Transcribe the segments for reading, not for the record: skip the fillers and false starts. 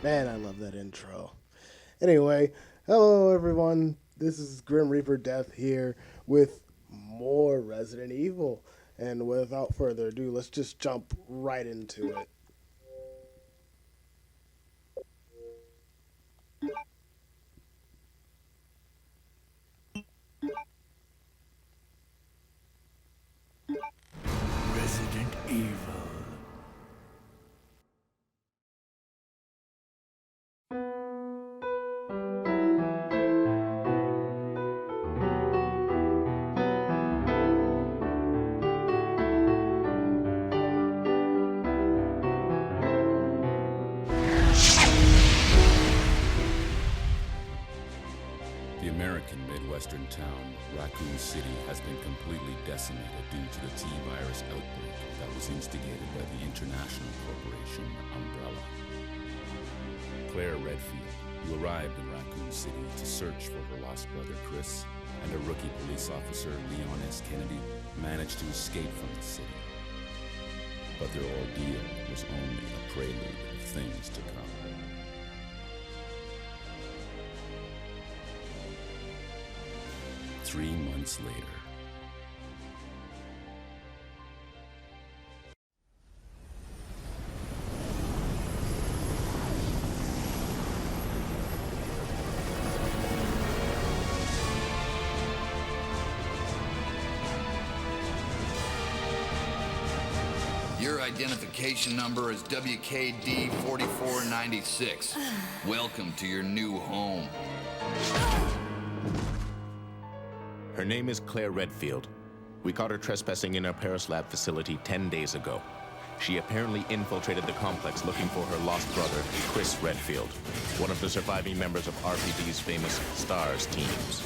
Man, I love that intro. Anyway, hello everyone. This is GrimReaper-Deth here with more Resident Evil. And without further ado, let's just jump right into it. Resident Evil. The American Midwestern town, Raccoon City, has been completely decimated due to the T-virus outbreak that was instigated by the international corporation Umbrella. Claire Redfield, who arrived in Raccoon City to search for her lost brother Chris, and a rookie police officer, Leon S. Kennedy, managed to escape from the city. But their ordeal was only a prelude of things to come. 3 months later. Your identification number is WKD 4496. Welcome to your new home. Her name is Claire Redfield. We caught her trespassing in our Paris lab facility 10 days ago. She apparently infiltrated the complex looking for her lost brother, Chris Redfield, one of the surviving members of RPD's famous STARS teams.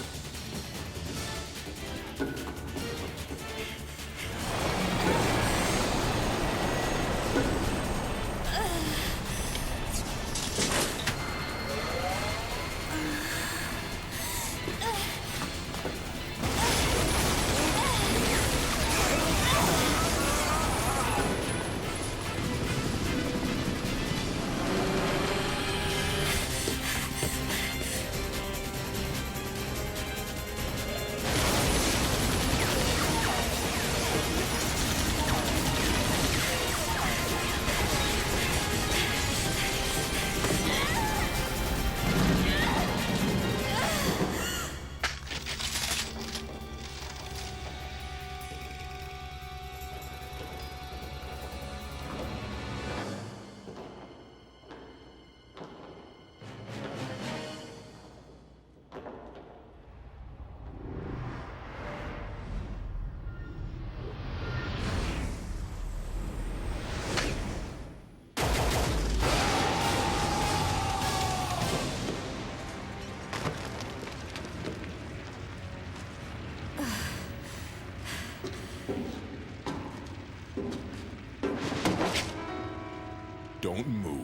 Don't move.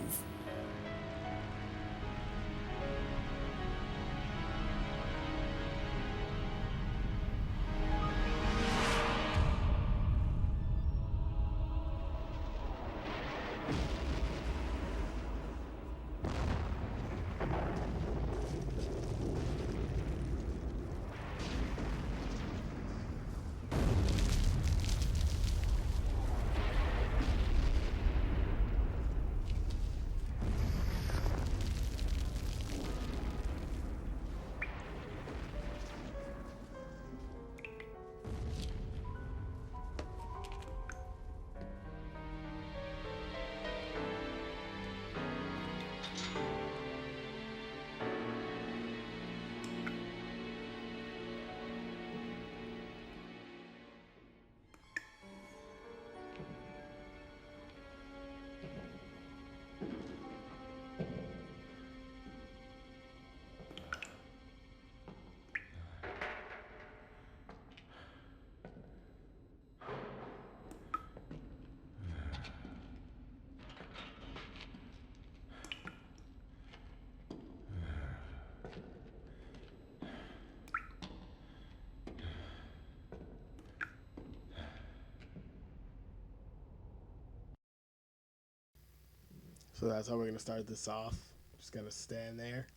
So that's how we're going to start this off. Just gonna stand there.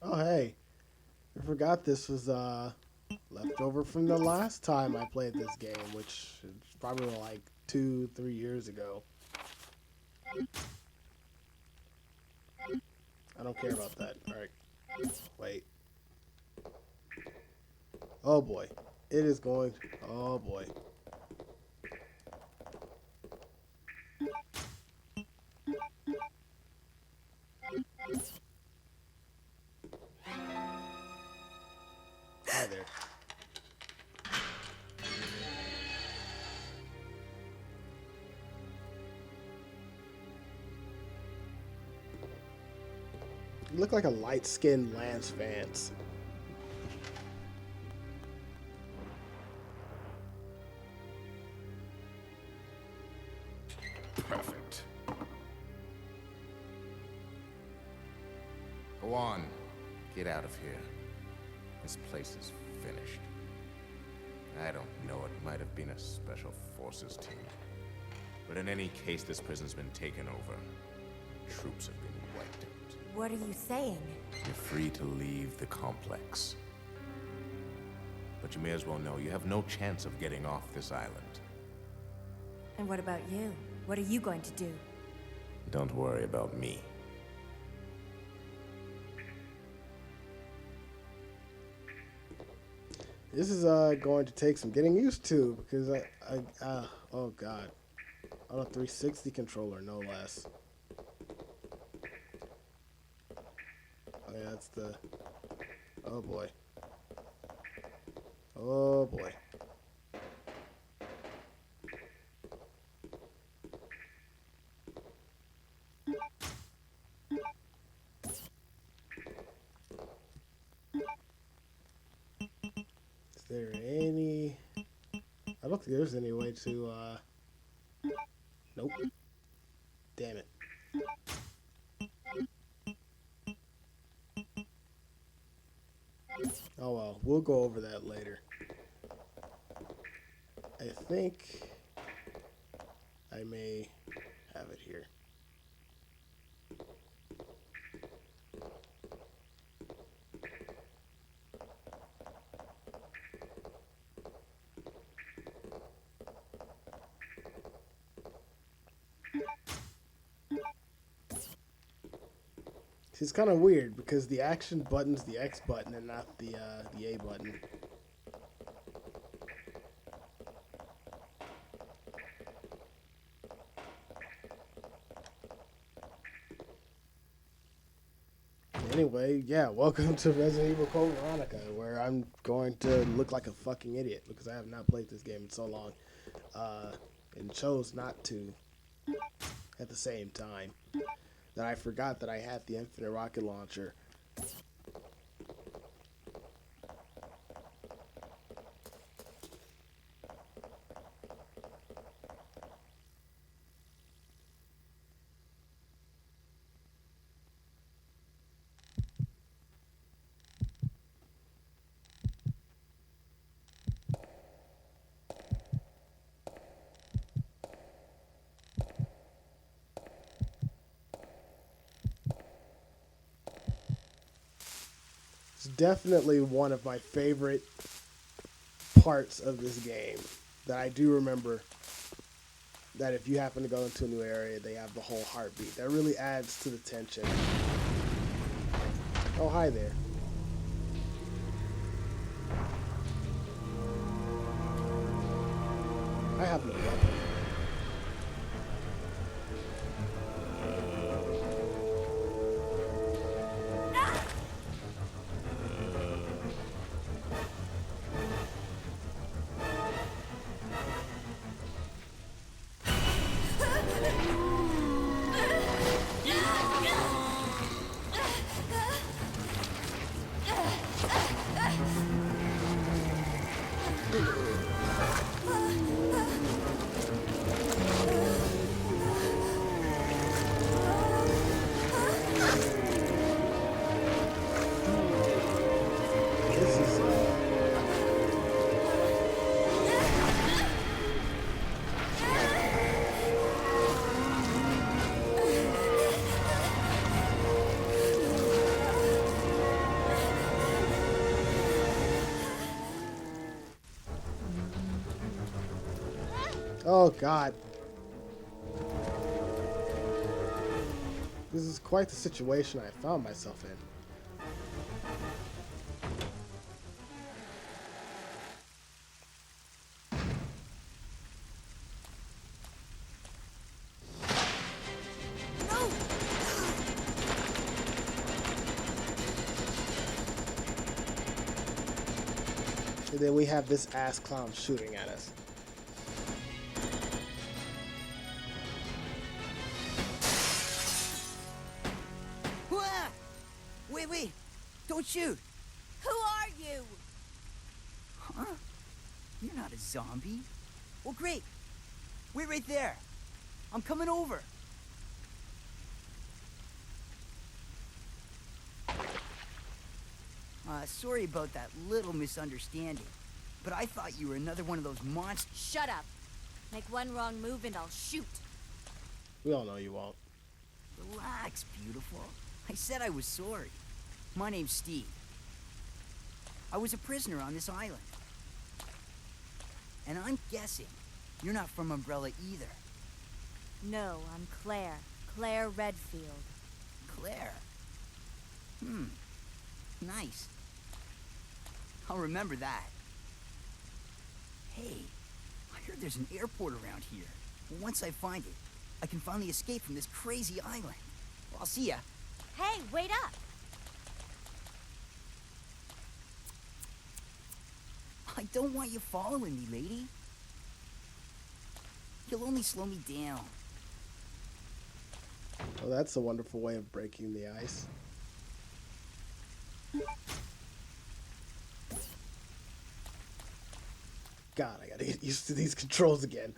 Oh, hey. I forgot this was left over from the last time I played this game, which is probably like 2-3 years ago. I don't care about that. Alright. Wait. Oh boy. It is going. Oh boy. Hi there. You look like a light-skinned Lance Vance. Perfect. Go on. Get out of here. This place is finished. I don't know, it might have been a special forces team. But in any case, this prison's been taken over. Troops have been wiped out. What are you saying? You're free to leave the complex. But you may as well know you have no chance of getting off this island. And what about you? What are you going to do? Don't worry about me. This is going to take some getting used to because oh god, on a 360 controller, no less. Oh yeah, that's the. Oh boy. Oh boy. Is there any... I don't think there's any way to, Nope. Damn it. Oh well, we'll go over that later. I think I may have it here. It's kind of weird because the action button's the X button and not the A button. Anyway, yeah, welcome to Resident Evil Code Veronica, where I'm going to look like a fucking idiot because I have not played this game in so long, and chose not to at the same time. That I forgot that I had the infinite rocket launcher. It's definitely one of my favorite parts of this game that I do remember, that if you happen to go into a new area, they have the whole heartbeat. That really adds to the tension. Oh, hi there. I have no weapon. Oh, God. This is quite the situation I found myself in. No! And then we have this ass clown shooting at us. Ah! Wait, don't shoot. Who are you? Huh? You're not a zombie. Well, great. Wait right there. I'm coming over. Sorry about that little misunderstanding, but I thought you were another one of those monsters. Shut up. Make one wrong move and I'll shoot. We all know you won't. Relax, beautiful. I said I was sorry. My name's Steve. I was a prisoner on this island. And I'm guessing you're not from Umbrella either. No, I'm Claire. Claire Redfield. Claire? Nice. I'll remember that. Hey, I heard there's an airport around here. Well, once I find it, I can finally escape from this crazy island. Well, I'll see ya. Hey, wait up! I don't want you following me, lady. You'll only slow me down. Well, that's a wonderful way of breaking the ice. God, I gotta get used to these controls again.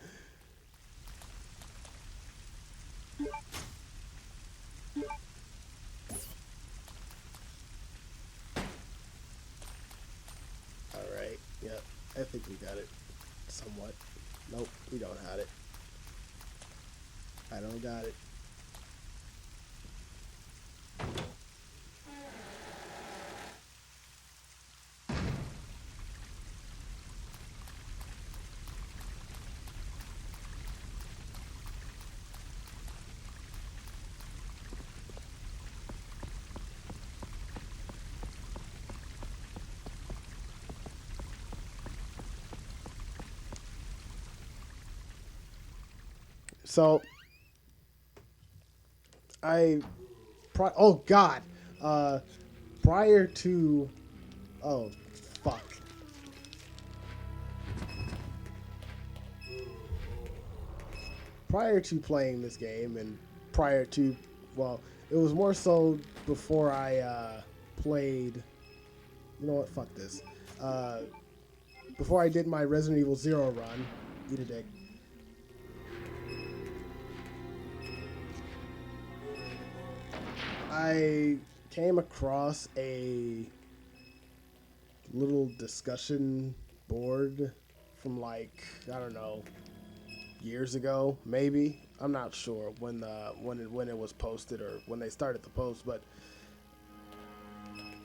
Alright, yep, I think we got it. Somewhat. Nope, we don't have it. I don't got it. So, oh God, prior to, oh, fuck. Prior to playing this game and prior to, well, it was more so before I, played, you know what, fuck this. Before I did my Resident Evil 0 run, eat a dick. I came across a little discussion board from like, I don't know, years ago, maybe. I'm not sure when it was posted or when they started the post, but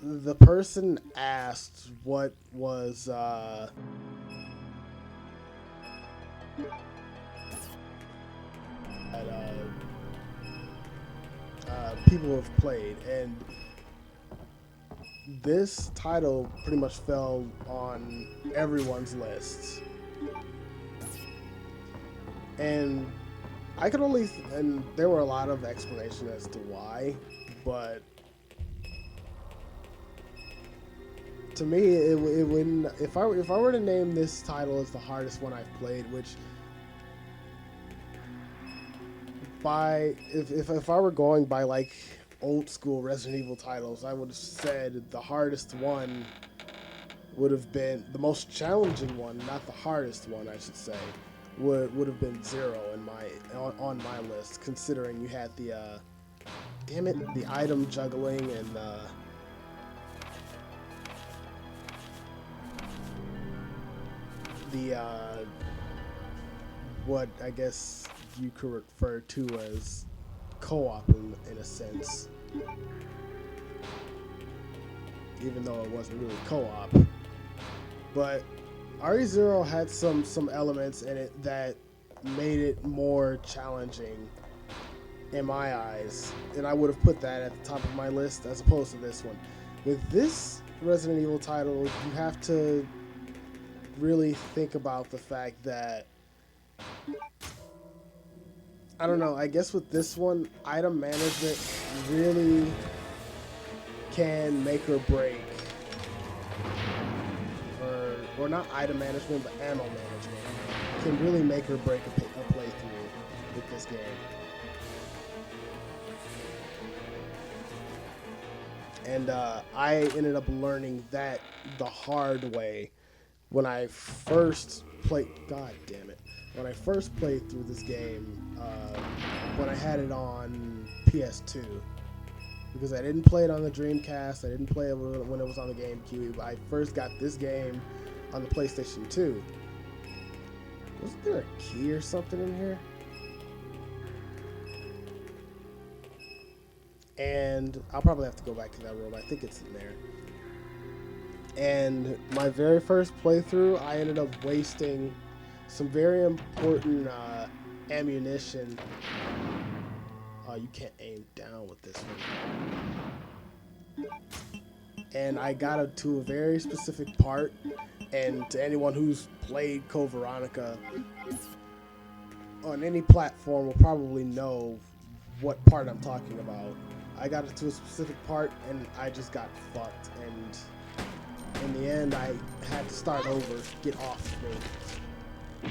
the person asked what was people have played, and this title pretty much fell on everyone's lists. And I could only, and there were a lot of explanations as to why, but to me, it wouldn't. If I were to name this title as the hardest one I've played, which if I were going by like old school Resident Evil titles, I would have said the hardest one would have been the most challenging one, not the hardest one, I should say. Would have been 0 in on my list, considering you had the damn it, the item juggling and the what I guess you could refer to as co-op in a sense, even though it wasn't really co-op. But RE0 had some elements in it that made it more challenging in my eyes, and I would have put that at the top of my list as opposed to this one. With this Resident Evil title, you have to really think about the fact that, I don't know, I guess with this one, item management really can make or break, or not item management, but ammo management can really make or break a playthrough with this game. And I ended up learning that the hard way when I first played. God damn it! When I first played through this game, when I had it on PS2, because I didn't play it on the Dreamcast, I didn't play it when it was on the GameCube. I first got this game on the PlayStation 2. Wasn't there a key or something in here? And I'll probably have to go back to that room. I think it's in there. And my very first playthrough, I ended up wasting some very important ammunition. Oh, you can't aim down with this one. And I got to a very specific part. And to anyone who's played Code Veronica on any platform will probably know what part I'm talking about. I got to a specific part and I just got fucked, and in the end I had to start over. Get off me.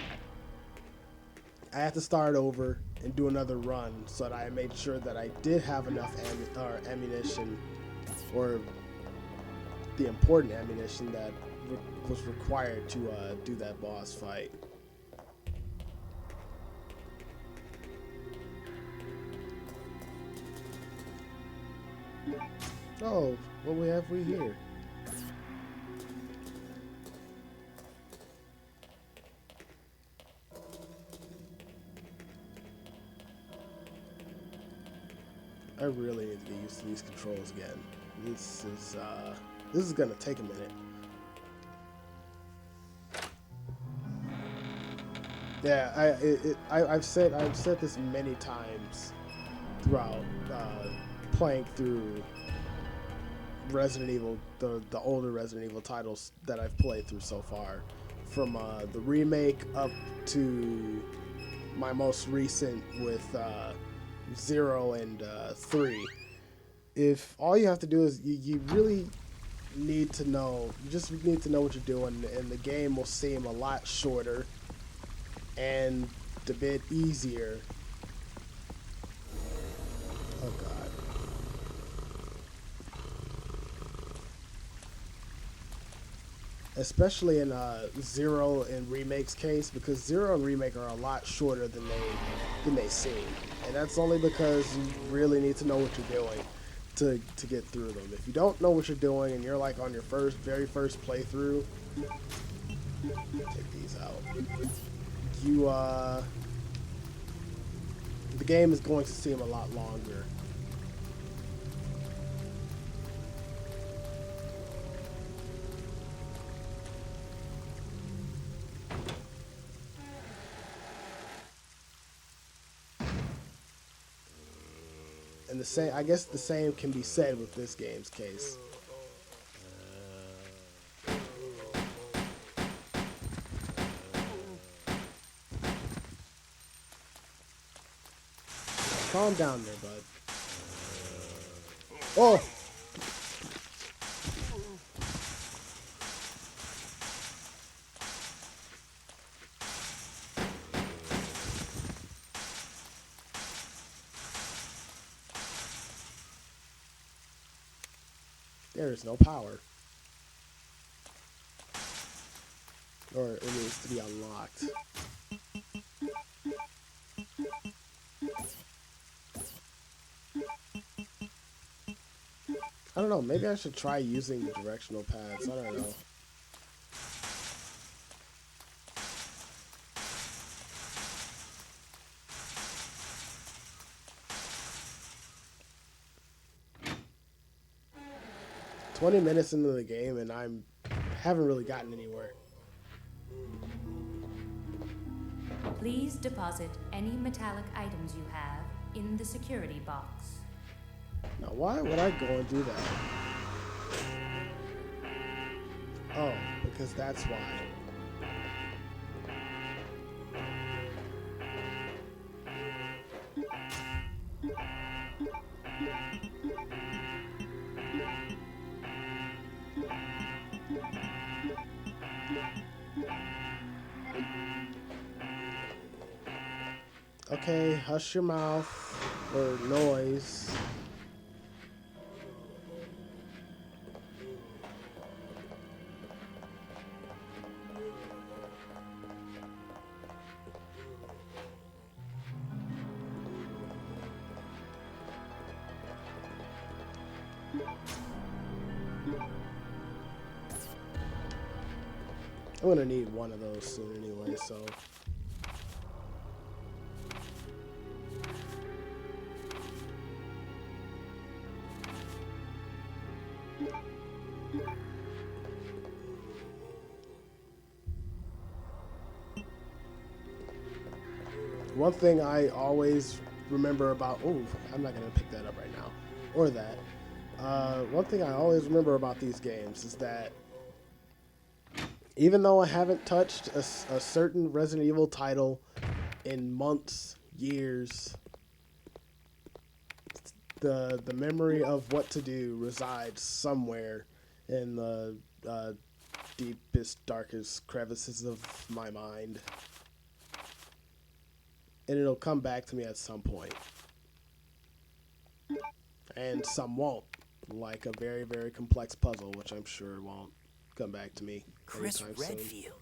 I had to start over and do another run so that I made sure that I did have enough ammunition, or the important ammunition that was required to do that boss fight. Oh, what have we here? I really need to get used to these controls again. This is gonna take a minute. Yeah, I've said this many times throughout playing through Resident Evil, the older Resident Evil titles that I've played through so far, from the remake up to my most recent with 0 and 3. If all you have to do is you really need to know, you just need to know what you're doing, and the game will seem a lot shorter and a bit easier. Oh god. Especially in 0 and Remake's case, because 0 and Remake are a lot shorter than they seem. And that's only because you really need to know what you're doing to get through them. If you don't know what you're doing and you're like on your very first playthrough, take these out. The game is going to seem a lot longer. And I guess the same can be said with this game's case. Calm down there, bud. Oh! There is no power. Or it needs to be unlocked. I don't know, maybe I should try using the directional pads. I don't know. "20 minutes into the game and haven't really gotten anywhere." Please deposit any metallic items you have in the security box. Now, why would I go and do that? Oh, because that's why. Okay, hush your mouth or noise. I'm gonna need one of those soon anyway, so. One thing I always remember about, oh, I'm not gonna pick that up right now, or that. One thing I always remember about these games is that even though I haven't touched a certain Resident Evil title in months, years, the memory of what to do resides somewhere in the deepest, darkest crevices of my mind. And it'll come back to me at some point. And some won't. Like a very, very complex puzzle, which I'm sure won't come back to me Chris anytime soon. Redfield.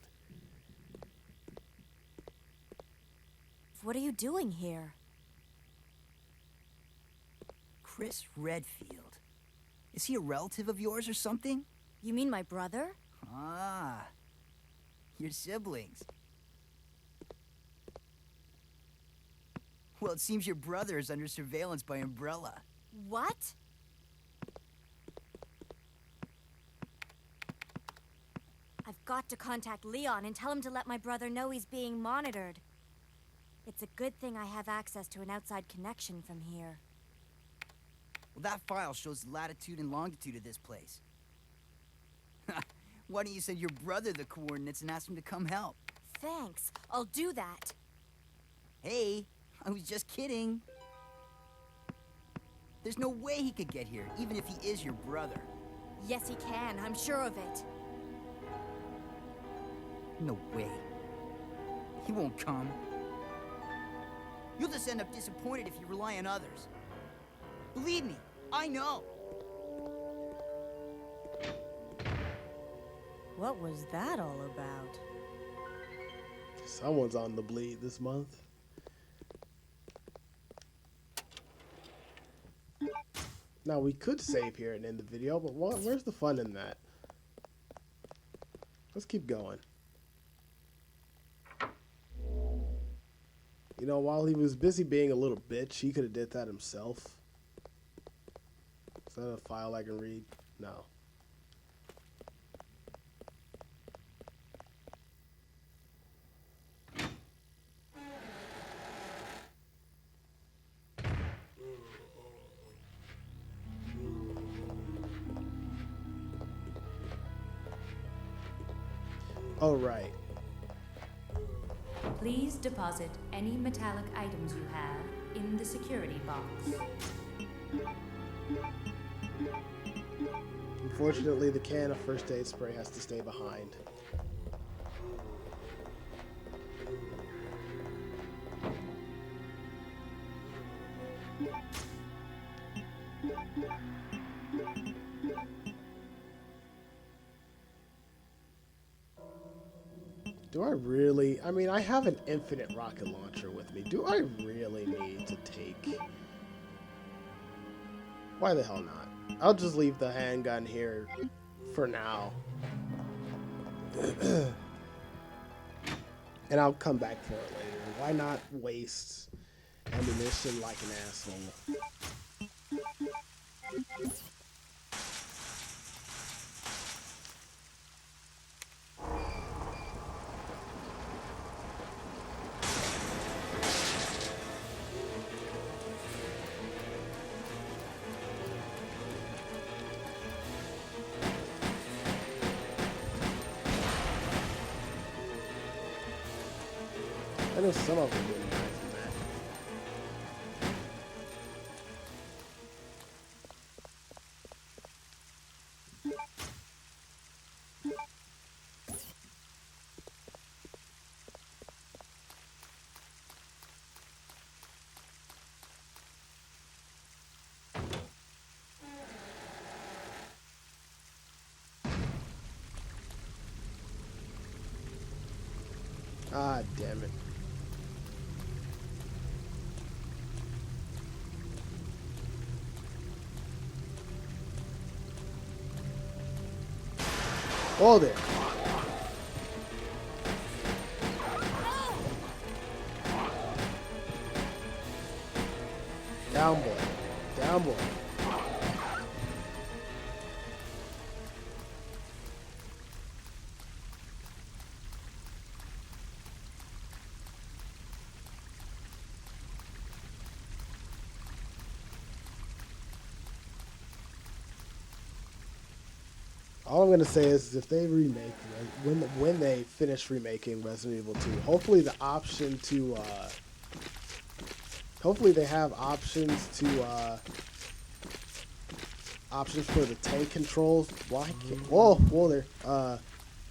What are you doing here? Chris Redfield. Is he a relative of yours or something? You mean my brother? Ah, your siblings. Well, it seems your brother is under surveillance by Umbrella. What? I've got to contact Leon and tell him to let my brother know he's being monitored. It's a good thing I have access to an outside connection from here. Well, that file shows the latitude and longitude of this place. Why don't you send your brother the coordinates and ask him to come help? Thanks. I'll do that. Hey, I was just kidding. There's no way he could get here, even if he is your brother. Yes, he can. I'm sure of it. No way. He won't come. You'll just end up disappointed if you rely on others. Believe me, I know. What was that all about? Someone's on the bleed this month. Now, we could save here and end the video, but where's the fun in that? Let's keep going. You know, while he was busy being a little bitch, he could have did that himself. Is that a file I can read? No. Oh, right. Please deposit any metallic items you have in the security box. Unfortunately, the can of first aid spray has to stay behind. Do I really? I mean, I have an infinite rocket launcher with me. Do I really need to take? Why the hell not? I'll just leave the handgun here for now. And I'll come back for it later. Why not waste ammunition like an asshole? I know some of them didn't like that. Ah, damn it. Hold it. Down boy. Down boy. All I'm gonna say is if they remake when they finish remaking Resident Evil 2, hopefully the option to hopefully they have options to options for the tank controls. Why can't whoa there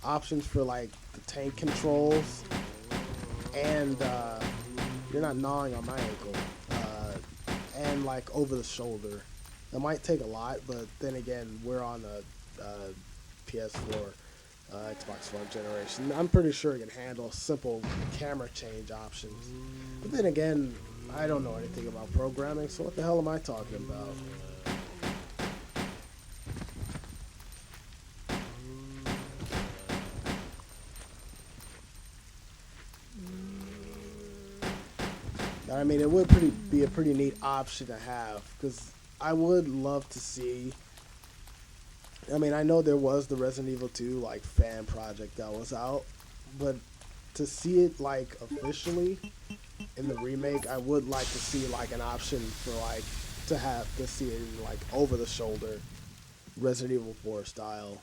options for like the tank controls and you're not gnawing on my ankle and like over the shoulder. It might take a lot, but then again, we're on a PS4, Xbox One generation. I'm pretty sure it can handle simple camera change options. But then again, I don't know anything about programming, so what the hell am I talking about? I mean, it would be a pretty neat option to have, because I would love to see. I mean, I know there was the Resident Evil 2 like fan project that was out, but to see it like officially in the remake, I would like to see like an option for like to see it in like over the shoulder Resident Evil 4 style.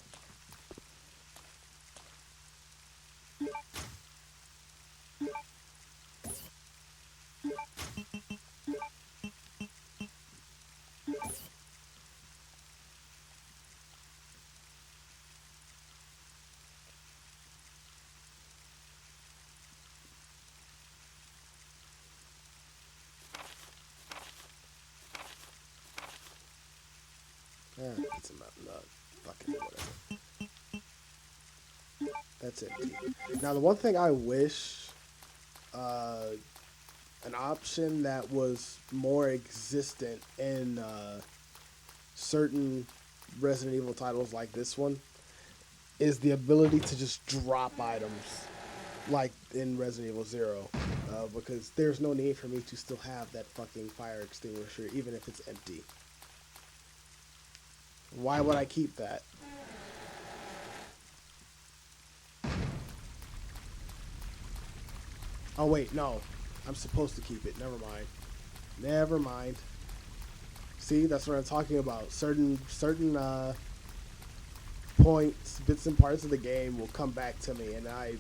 It's a nut. Fucking whatever. That's it. Now, the one thing I wish, an option that was more existent in certain Resident Evil titles like this one, is the ability to just drop items, like in Resident Evil 0, because there's no need for me to still have that fucking fire extinguisher, even if it's empty. Why would I keep that? Oh wait, no. I'm supposed to keep it. Never mind. Never mind. See, that's what I'm talking about. Certain points, bits and parts of the game will come back to me, and I,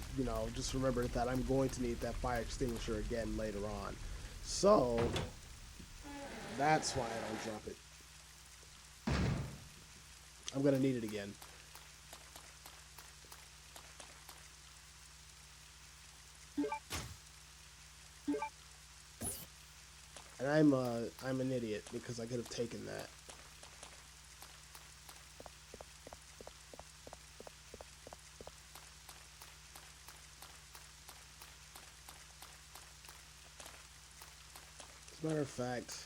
just remember that I'm going to need that fire extinguisher again later on. So, that's why I don't drop it. I'm going to need it again. And I'm an idiot because I could have taken that. As a matter of fact,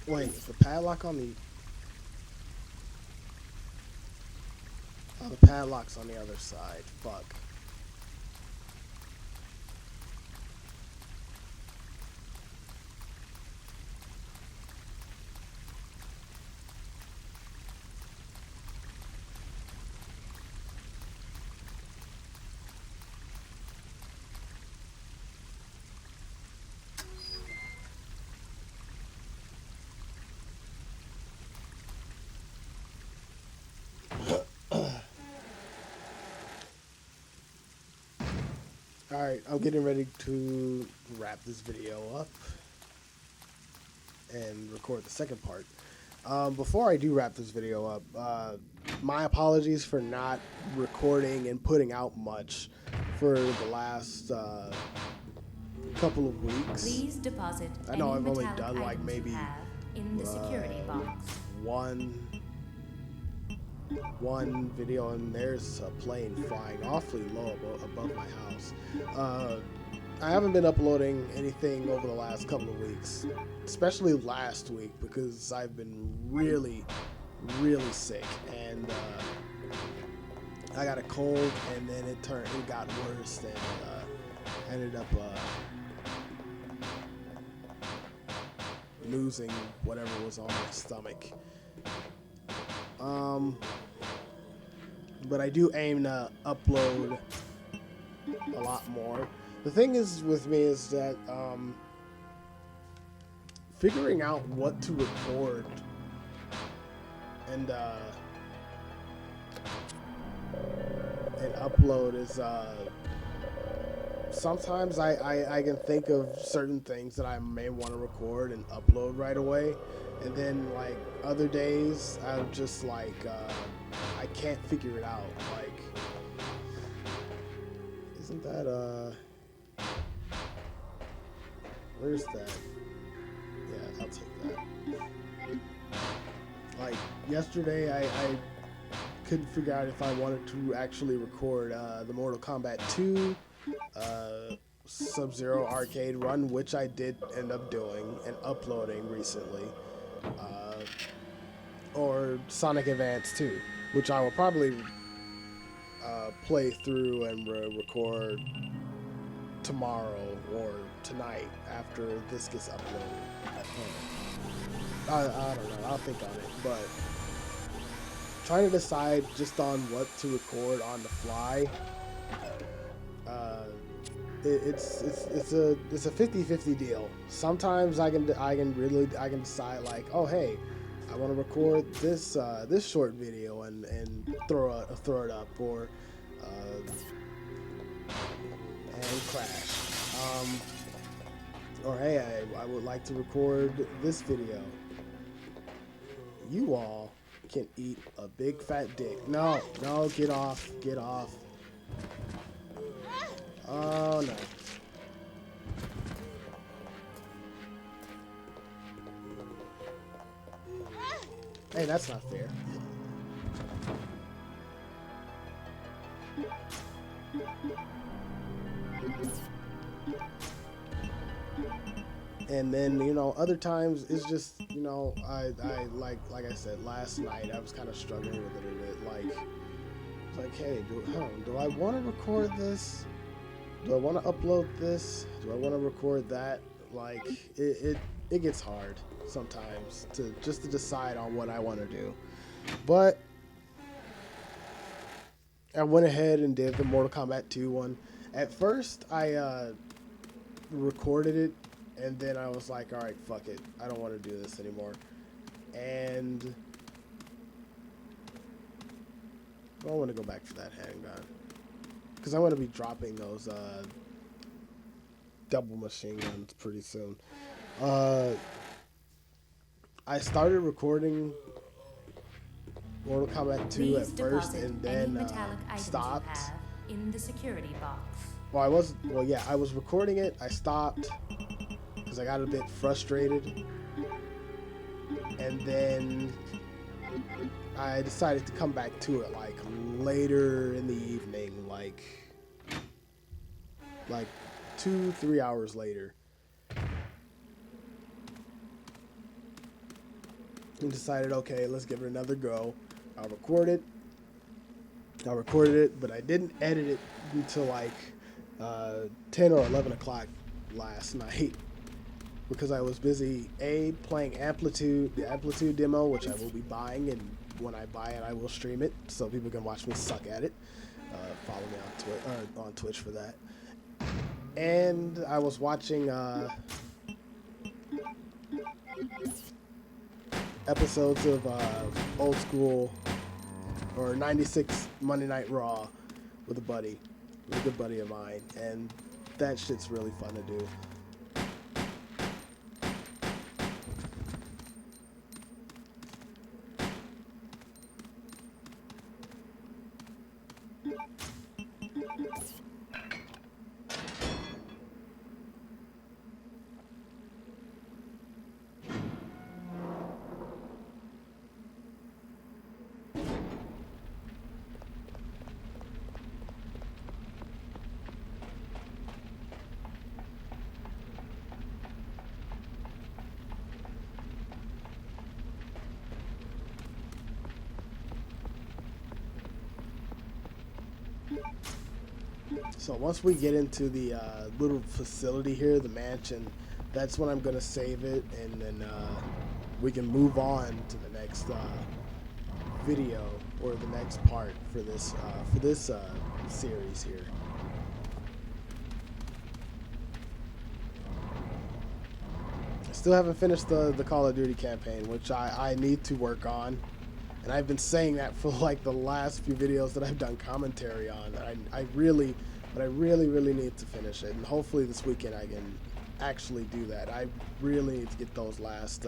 wait, is the padlock on the... Oh, the padlock's on the other side. Fuck. Alright, I'm getting ready to wrap this video up and record the second part. Before I do wrap this video up, my apologies for not recording and putting out much for the last couple of weeks. Please deposit I know any I've only metallic done like items maybe you have in the security box. one video, and there's a plane flying awfully low above my house. I haven't been uploading anything over the last couple of weeks, especially last week, because I've been really sick, and I got a cold, and then it got worse, and ended up losing whatever was on my stomach. But I do aim to upload a lot more. The thing is with me is that figuring out what to record and upload is sometimes I can think of certain things that I may want to record and upload right away, and then like other days I'm just like I can't figure it out. Like, isn't that where's that? Yeah, I'll take that. Like yesterday I couldn't figure out if I wanted to actually record the Mortal Kombat 2 Sub-Zero arcade run, which I did end up doing and uploading recently, or Sonic Advance 2, which I will probably play through and record tomorrow or tonight after this gets uploaded. I don't know, I'll think on it, but trying to decide just on what to record on the fly, it's a 50-50 deal. Sometimes I can decide like, oh hey, I want to record this short video and throw it up, or and crash, or hey, I would like to record this video. You all can eat a big fat dick. No, get off. Oh no. Hey, that's not fair. And then, you know, other times it's just, you know, I like I said last night, I was kind of struggling with it a bit. Like, hey, do I want to record this? Do I want to upload this? Do I want to record that? Like, it gets hard sometimes to decide on what I want to do. But I went ahead and did the Mortal Kombat 2 one. At first, I recorded it, and then I was like, all right, fuck it. I don't want to do this anymore. And I want to go back for that handgun, because I want to be dropping those double machine guns pretty soon. I started recording Mortal Kombat 2 at first, and then stopped. In the security box. I was recording it. I stopped because I got a bit frustrated, and then I decided to come back to it like later in the evening, like 2-3 hours later, and decided, okay, let's give it another go. I recorded it, but I didn't edit it until like 10 or 11 o'clock last night, because I was busy playing the Amplitude demo, which I will be buying, and when I buy it I will stream it so people can watch me suck at it. Follow me on Twitch for that. And I was watching episodes of old school or 96 Monday Night Raw with a buddy, with a good buddy of mine, and that shit's really fun to do. So once we get into the little facility here, the mansion, that's when I'm gonna save it, and then we can move on to the next video or the next part for this series here. I still haven't finished the Call of Duty campaign, which I need to work on. And I've been saying that for like the last few videos that I've done commentary on. I really need to finish it. And hopefully this weekend I can actually do that. I really need to get those last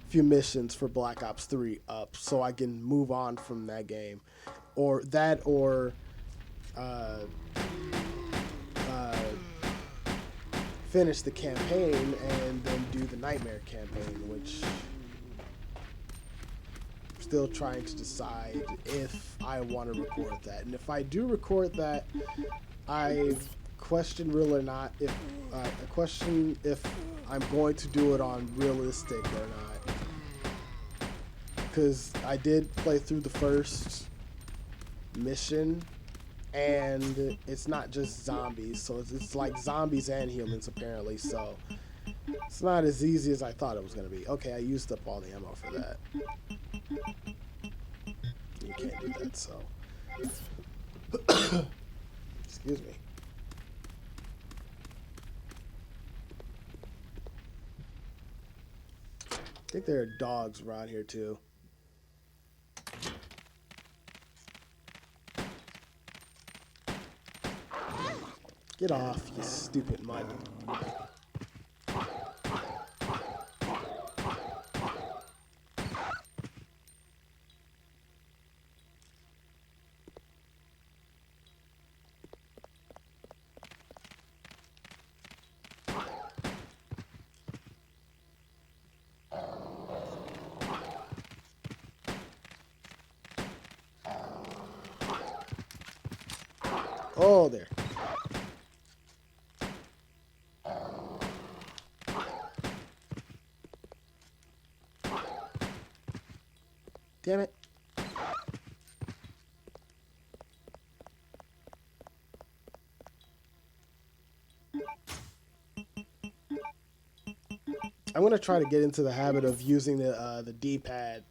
few missions for Black Ops 3 up so I can move on from that game. Or that, or finish the campaign and then do the Nightmare campaign, which still trying to decide if I want to record that. And if I do record that, I question real or not if I question if I'm going to do it on realistic or not, because I did play through the first mission and it's not just zombies, so it's like zombies and humans apparently, so it's not as easy as I thought it was going to be. Okay, I used up all the ammo for that. You can't do that, so excuse me. I think there are dogs around here too. Get off, you stupid mud. Oh, there. Damn it. I'm going to try to get into the habit of using the D-pad,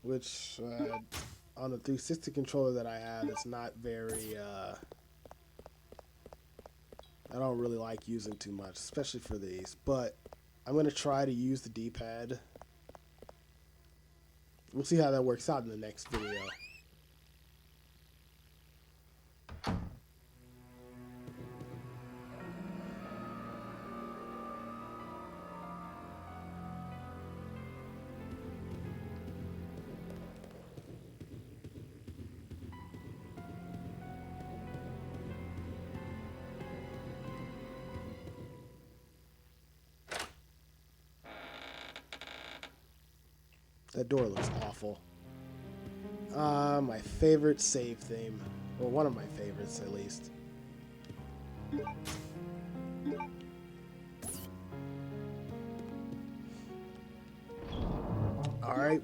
which on the 360 controller that I have, it's not very, I don't really like using too much, especially for these, but I'm going to try to use the D-pad. We'll see how that works out in the next video. That door looks awful. My favorite save theme. Or one of my favorites, at least. Alright,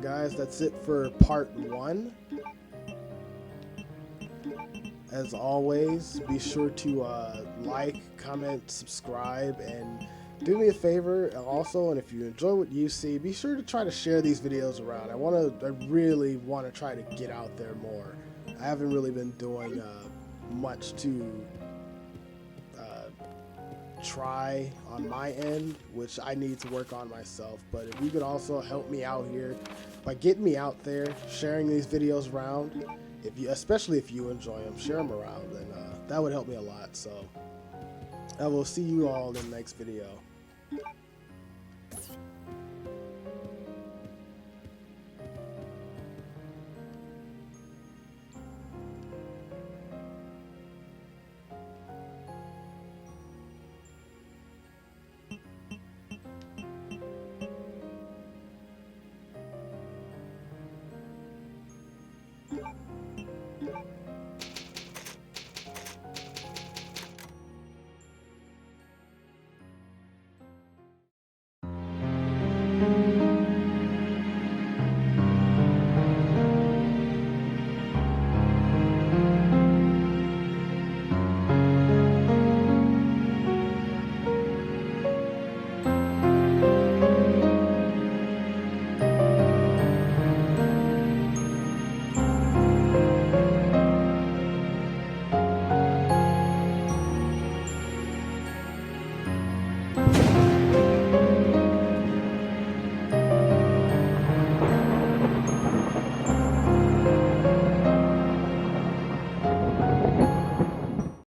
guys, that's it for part 1. As always, be sure to like, comment, subscribe, and do me a favor also, and if you enjoy what you see, be sure to try to share these videos around. I really want to try to get out there more. I haven't really been doing much to try on my end, which I need to work on myself. But if you could also help me out here by getting me out there, sharing these videos around, especially if you enjoy them, share them around, and that would help me a lot. So I will see you all in the next video.